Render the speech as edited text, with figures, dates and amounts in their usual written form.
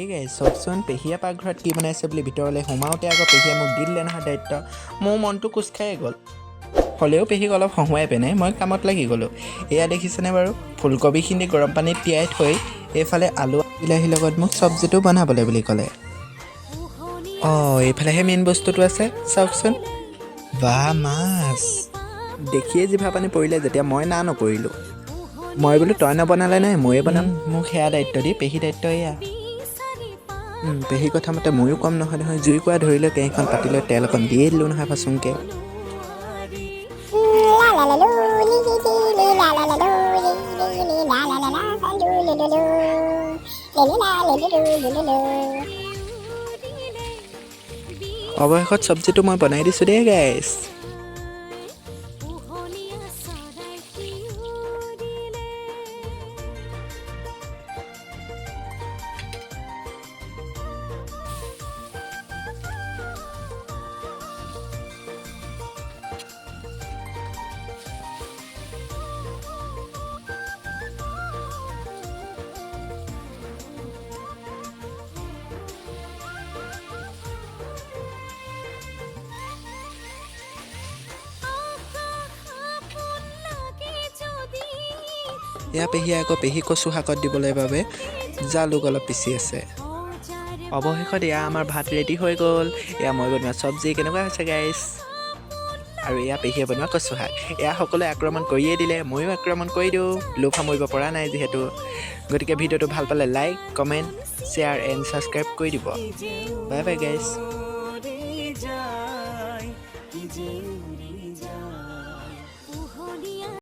এই গাইজ চাওকচোন পেহীয়ে পাকঘৰত কি বনাইছে বুলি ভিতৰলৈ সোমাওঁতে আকৌ পেহীয়ে মোক দি দিলে নহয় দায়িত্ব। মোৰ মনটো কোচ খাই গ'ল। হ'লেও পেহীক অলপ হহুৱাই পিনে মই কামত লাগি গ'লোঁ। এয়া দেখিছেনে বাৰু, ফুলকবিখিনি গৰম পানীত তিয়াই থৈ এইফালে আলু বিলাহীৰ লগত মোক চব্জিটো বনাবলৈ বুলি ক'লে। এইফালেহে মেইন বস্তুটো আছে চাওকচোন। বাহ মাছ দেখিয়ে জিভা পানী পৰিলে যেতিয়া মই না নকৰিলোঁ। মই বোলো তই নবনালে নাই ময়ে বনাম। মোক সেয়া দায়িত্ব দি পেহী দায়িত্ব এয়া। পেহী কথা মতে ময়ো কম নহয় জুই কোৱা ধৰি লৈ কেৰাহীখন পাতি লৈ তেল অকণ দিয়ে দিলোঁ নহয় ফাচুংকৈ। অৱশেষত চব্জিটো মই বনাই দিছোঁ দেই গাইছ। এয়া পেহীয়ে আকৌ পেহী কচু শাকত দিবলৈ বাবে জালুক অলপ পিচি আছে। অৱশেষত এয়া আমাৰ ভাত ৰেডি হৈ গ'ল। এয়া মই বনোৱা চব্জি কেনেকুৱা হৈছে গাইছ। আৰু এয়া পেহীয়ে বনোৱা কচু শাক। এয়া সকলোৱে আক্ৰমণ কৰিয়ে দিলে, ময়ো আক্ৰমণ কৰি দিওঁ। লোভ সামৰিব পৰা নাই যিহেতু। গতিকে ভিডিঅ'টো ভাল পালে like, comment, share and subscribe কৰি দিব। বাই বাই গাইছ।